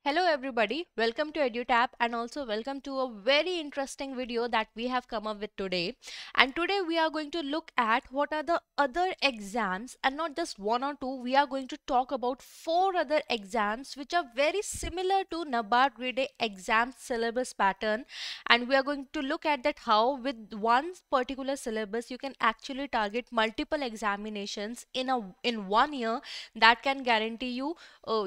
Hello everybody, welcome to EduTap and also welcome to a very interesting video that we have come up with today. And today we are going to look at what are the other exams, and not just one or two. We are going to talk about four other exams which are very similar to NABARD Grade A exam syllabus pattern, and we are going to look at that how with one particular syllabus you can actually target multiple examinations in 1 year that can guarantee you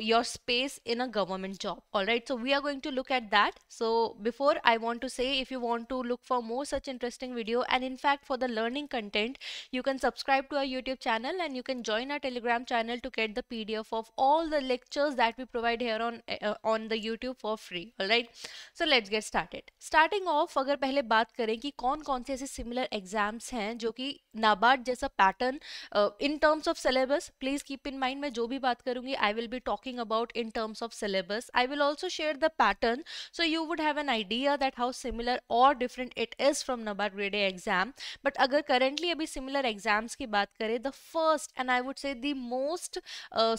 your space in a government job. All right, so we are going to look at that. So before, I want to say, if you want to look for more such interesting video, and in fact for the learning content, you can subscribe to our YouTube channel and you can join our Telegram channel to get the PDF of all the lectures that we provide here on the YouTube for free. All right, so let's get started. Starting off, अगर पहले बात करें कि कौन कौन से ऐसे similar exams हैं जो कि नाबार्ड जैसा pattern in terms of syllabus, please keep in mind, मैं जो भी बात करूंगी I will be talking about in terms of syllabus. I will also share the pattern so you would have an idea that how similar और different it is from NABARD grade A exam. But अगर currently अभी similar exams की बात करें, the first and I would say the most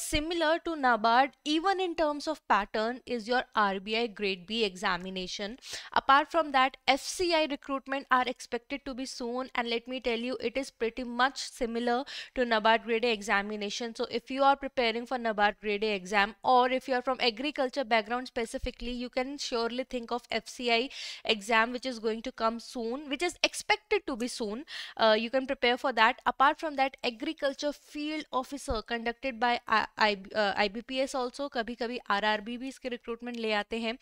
similar to NABARD even in terms of pattern is your RBI grade B examination. Apart from that, FCI recruitment are expected to be soon, and let me tell you, it is pretty much similar to NABARD grade A examination. So if you are preparing for NABARD grade A exam, or if you are from agriculture background specifically, you can surely think of FCI exam, which is going to come soon, which is expected to be soon. You can prepare for that. Apart from that, agriculture field officer conducted by IBPS also, कभी कभी RRB भी इसके recruitment ले आते हैं.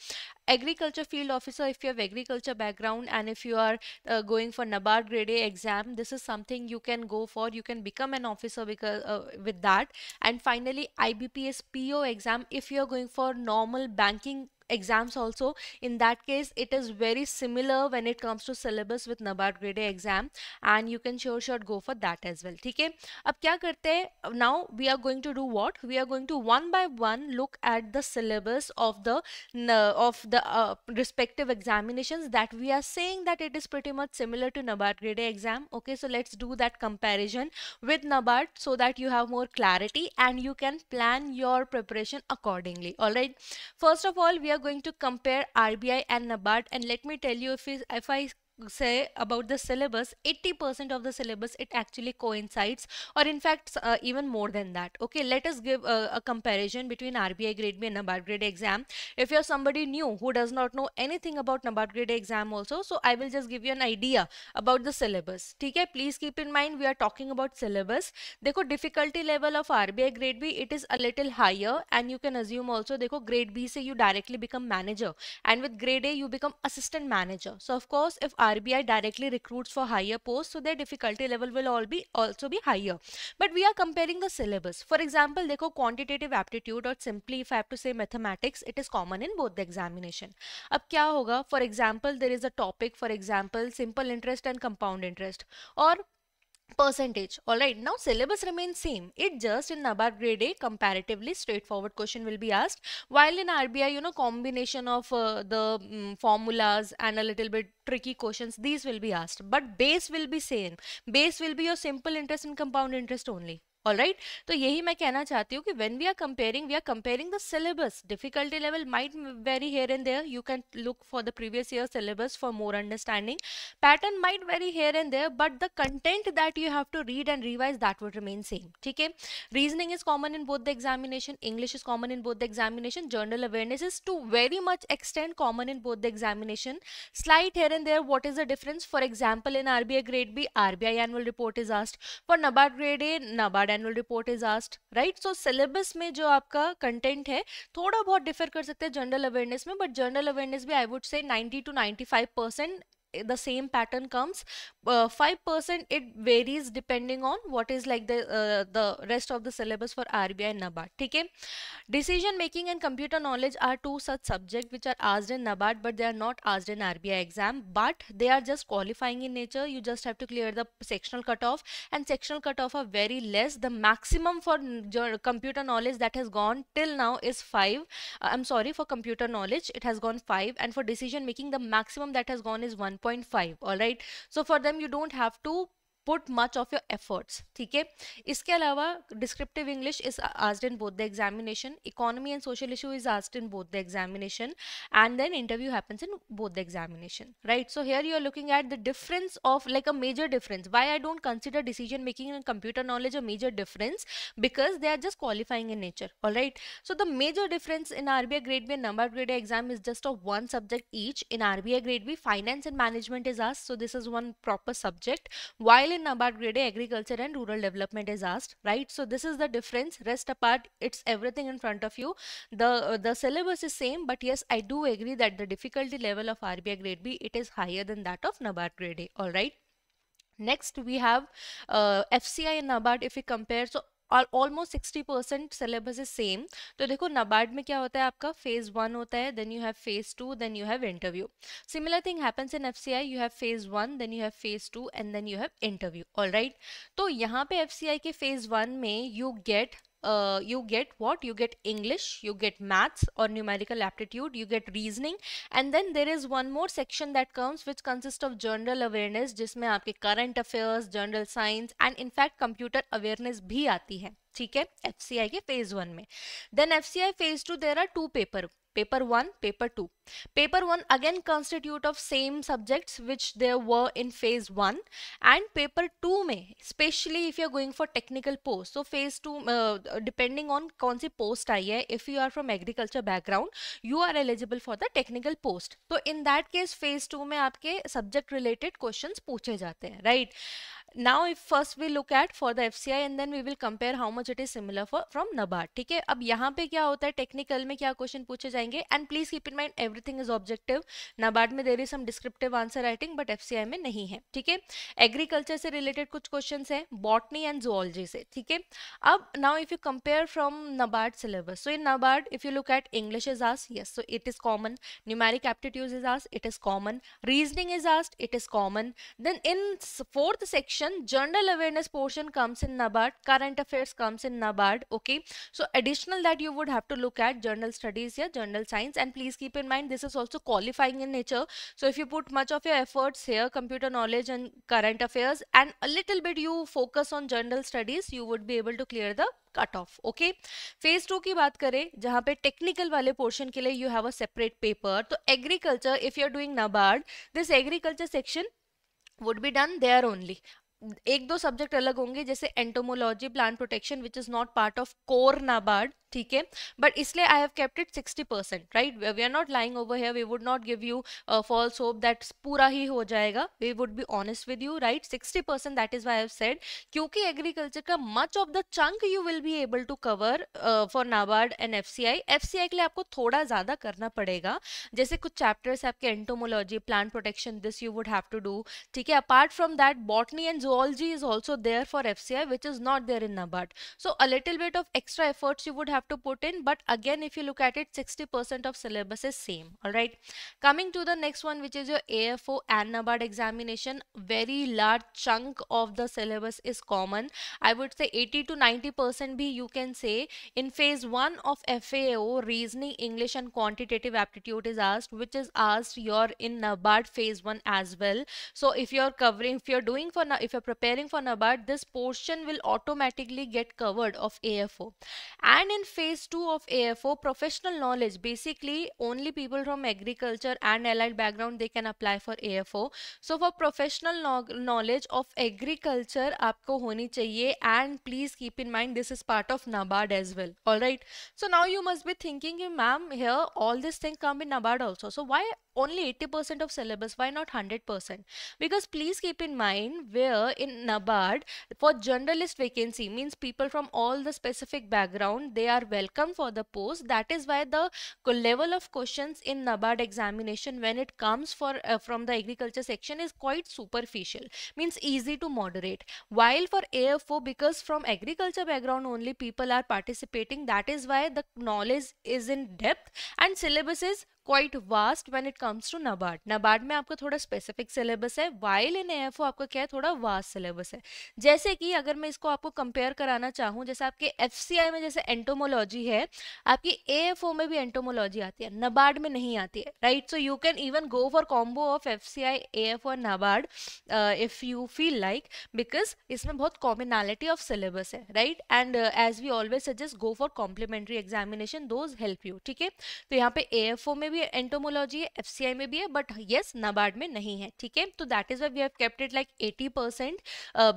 Agriculture field officer, if you have agriculture background and if you are going for NABARD grade A exam, this is something you can go for. You can become an officer because with that. And finally, IBPS PO exam, if you are going for normal banking exams also, in that case it is very similar when it comes to syllabus with NABARD grade A exam, and you can sure go for that as well. ठीक है, अब क्या करते हैं, now we are going to do what, we are going to one by one look at the syllabus of the respective examinations that we are saying that it is pretty much similar to NABARD grade A exam. Okay, so let's do that comparison with NABARD so that you have more clarity and you can plan your preparation accordingly. All right, first of all, we are going to compare RBI and NABARD, and let me tell you, if I say about the syllabus, 80% of the syllabus it actually coincides, or in fact even more than that. Okay, let us give a comparison between RBI grade B and NABARD grade exam. If you're somebody new who does not know anything about NABARD grade exam also, so I will just give you an idea about the syllabus. ठीक है, please keep in mind we are talking about syllabus. देखो, difficulty level of RBI grade B, it is a little higher, and you can assume also, देखो, grade B से you directly become manager, and with grade A you become assistant manager. So of course, if RBI directly recruits for higher posts, so their difficulty level will also be higher. But we are comparing the syllabus. For example, देखो, quantitative aptitude, or simply if I have to say mathematics, it is common in both the examination. अब क्या होगा, for example, there is a topic, for example, simple interest and compound interest, or percentage. All right, now syllabus remains same. It just in NABARD grade A comparatively straightforward question will be asked, while in RBI, combination of the formulas and a little bit tricky questions, these will be asked, but base will be same. Base will be your simple interest and compound interest only. All right, तो यही मैं कहना चाहती हूँ कि when we are comparing the syllabus, difficulty level might vary here and there. You can look for the previous year syllabus for more understanding. Pattern might vary here and there, but the content that you have to read and revise that would remain same. ठीक है, reasoning is common in both the examination, English is common in both the examination, general awareness is to very much extent common in both the examination. Slight here and there, what is the difference? For example, in RBI grade B, RBI annual report is asked. For NABARD grade A, NABARD annual report is asked, right? So syllabus में जो आपका content है थोड़ा बहुत differ कर सकते हैं general awareness में, but जनरल अवेयरनेस भी I would say 90 to 95% the same pattern comes. 5% it varies depending on what is like the rest of the syllabus for RBI and NABARD. ठीक है, decision making and computer knowledge are two such subjects which are asked in NABARD, but they are not asked in RBI exam, but they are just qualifying in nature. You just have to clear the sectional cutoff, and sectional cutoff are very less. The maximum for computer knowledge that has gone till now is 5. I'm sorry, for computer knowledge it has gone 5, and for decision making the maximum that has gone is 1.5. all right, so for them you don't have to put much of your efforts. ठीक है, इसके अलावा descriptive English is asked in both the examination, economy and social issue is asked in both the examination, and then interview happens in both the examination, right? So here you are looking at the difference of like a major difference. Why I don't consider decision making and computer knowledge a major difference? Because they are just qualifying in nature. All right, so the major difference in RBI grade B and NABARD grade A exam is just of one subject each. In RBI grade B, finance and management is asked, so this is one proper subject, while in NABARD grade A, agriculture and rural development is asked, right? So this is the difference. Rest apart, it's everything in front of you. The syllabus is same, but yes, I do agree that the difficulty level of RBI grade B, it is higher than that of NABARD grade A. All right, next we have FCI and NABARD. If we compare, so almost 60% syllabus is same. तो देखो नबार्ड में क्या होता है, आपका phase 1 होता है, then you have phase 2, then you have interview. Similar thing happens in FCI, you have phase 1, then you have phase 2 and then you have interview. Alright, तो यहाँ पे एफसीआई के फेज 1 में you get what? You get English, you get maths or numerical aptitude, you get reasoning, and then there is one more section that comes which consists of general awareness, जिसमें आपके current affairs, general science and in fact computer awareness भी आती है. ठीक है, FCI के phase 1 में. Then FCI phase 2, there are two paper 1, paper 2. Paper 1 again constitute of same subjects which there were in phase 1, and paper 2 में especially if you are going for technical post, so phase 2 depending on कौन सी post आई है, if you are from agriculture background you are eligible for the technical post. तो in that case phase 2 में आपके subject related questions पूछे जाते हैं, right? Now if first we look at for the FCI and then we will compare how much it is similar for from NABARD. ठीक है, अब यहाँ पे क्या होता है, टेक्निकल में क्या क्वेश्चन पूछे जाएंगे, and please keep in mind everything is objective. NABARD में there is some descriptive answer writing, but FCI में नहीं है. ठीक है, एग्रीकल्चर से रिलेटेड कुछ क्वेश्चन है, बॉटनी एंड जूलॉजी से. ठीक है, अब now if you compare from NABARD syllabus, so in NABARD if you look at English is asked, yes, so it is common. Numeric aptitude is asked, it is common. Reasoning is asked, it is common. Then in fourth section, general awareness portion comes in NABARD, current affairs comes in NABARD. Okay, so additional that you would have to look at general studies here, general science, and please keep in mind this is also qualifying in nature. So if you put much of your efforts here, computer knowledge and current affairs, and a little bit you focus on general studies, you would be able to clear the cut off. Okay, phase 2 की बात करें, जहां पे technical वाले portion के लिए you have a separate paper. तो agriculture, if you are doing NABARD, this agriculture section would be done there only. एक दो सब्जेक्ट अलग होंगे, जैसे entomology, plant protection, which is not part of core NABARD. ठीक है, बट इसलिए I have kept it 60%, right? We are not lying over here, we would not give you false hope that पूरा ही हो जाएगा. We would be honest with you, right? 60%, that is why I have said, क्योंकि agriculture का much of the chunk you will be able to cover for NABARD and FCI. FCI के लिए आपको थोड़ा ज्यादा करना पड़ेगा, जैसे कुछ चैप्टर्स आपके entomology, plant protection, this you would have to do. ठीक है, apart from that botany and zoology is also there for FCI, which is not there in NABARD. So a little bit of extra efforts you would have to put in, but again if you look at it, 60% of syllabus is same. All right, coming to the next one, which is your AFO and NABARD examination, very large chunk of the syllabus is common. I would say 80 to 90% bhi you can say. In phase 1 of FAO, reasoning, English and quantitative aptitude is asked, which is asked your in NABARD phase 1 as well. So if you're covering, if you're doing for, if you're preparing for NABARD, this portion will automatically get covered of AFO. And in phase 2 of AFO, professional knowledge, basically only people from agriculture and allied background they can apply for AFO. So for professional knowledge of agriculture आपको होनी चाहिए, and please keep in mind this is part of NABARD as well. All right, so now you must be thinking, ma'am, here all these things come in NABARD also, so why only 80% of syllabus, why not 100%? Because please keep in mind, where in NABARD for generalist vacancy means people from all the specific background, they are welcome for the post. That is why the level of questions in NABARD examination when it comes for from the agriculture section is quite superficial, means easy to moderate. While for AFO, because from agriculture background only people are participating, that is why the knowledge is in depth and syllabus is quite vast when it comes to NABARD. NABARD में आपका थोड़ा specific syllabus है, while in AFO आपका क्या है, थोड़ा vast syllabus है. जैसे कि अगर मैं इसको आपको कंपेयर कराना चाहूँ, जैसे आपके एफसीआई में जैसे एंटोमोलॉजी है, आपकी एएफओ में भी एंटोमोलॉजी आती है, नाबार्ड में नहीं आती है, right. So you can even go for combo of FCI, AFO और NABARD if you feel like, because इसमें बहुत कॉमनैलिटी ऑफ सिलेबस है, right. And as we always suggest, go for complementary examination, those help you. ठीक है, तो यहाँ पे AFO में भी एंटोमोलॉजी है, एफसीआई में भी है, बट यस नाबार्ड में नहीं है. ठीक है, तो that is why we have kept it like 80%,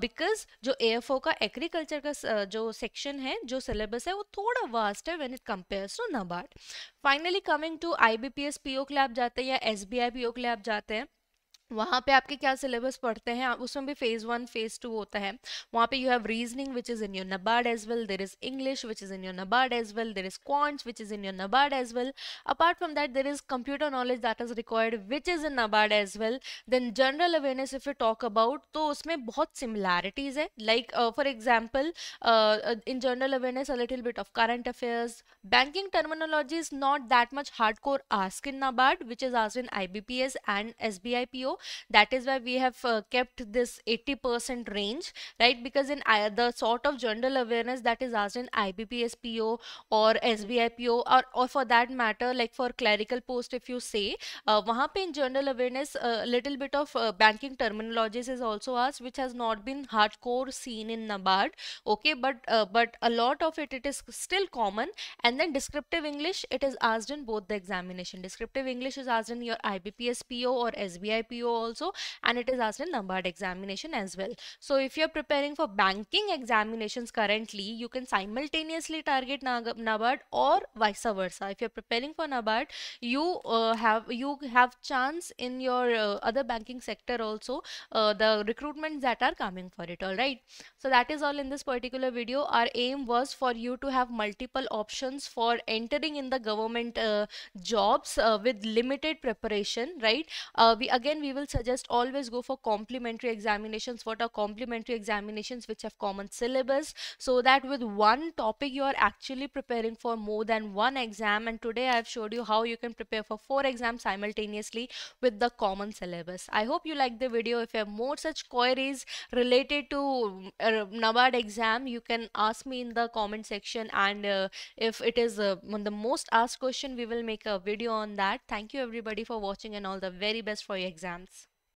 because जो एएफओ का एग्रीकल्चर का जो सेक्शन है, जो सिलेबस है, वो थोड़ा वास्ट है when it compares to NABARD. Finally coming to IBPS PO के लिए आप जाते हैं या एसबीआई पीओ के लिए आप जाते हैं, वहाँ पे आपके क्या सिलेबस पढ़ते हैं, उसमें भी फेज 1 फेज 2 होता है. वहाँ पे you have reasoning which is in your NABARD as well, there is English which is in your NABARD as well, there is quants which is in your NABARD as well. Apart from that there is computer knowledge that is required which is in NABARD as well. Then general awareness if you talk about, तो उसमें बहुत similarities है. Like for example, in general awareness a little bit of current affairs. Banking terminology is not that much hardcore ask in NABARD, which is asked in IBPS and SBIPO. That is why we have kept this 80% range, right? Because in the sort of general awareness that is asked in IBPS PO or SBI PO, or for that matter, like for clerical post, if you say, वहाँ पे in general awareness a little bit of banking terminologies is also asked, which has not been hardcore seen in NABARD. Okay, but a lot of it is still common. And then descriptive English, it is asked in both the examination. Descriptive English is asked in your IBPS PO or SBI PO also, and it is asked in NABARD examination as well. So if you're preparing for banking examinations currently, you can simultaneously target NABARD or vice versa. If you're preparing for NABARD, you have chance in your other banking sector also, the recruitments that are coming for it. All right, so that is all in this particular video. Our aim was for you to have multiple options for entering in the government jobs with limited preparation, right? We will suggest always go for complementary examinations. What are complementary examinations? Which have common syllabus, so that with one topic you are actually preparing for more than one exam. And today I have showed you how you can prepare for 4 exams simultaneously with the common syllabus. I hope you liked the video. If you have more such queries related to NABARD exam, you can ask me in the comment section, and if it is the most asked question, we will make a video on that. Thank you everybody for watching, and all the very best for your exams.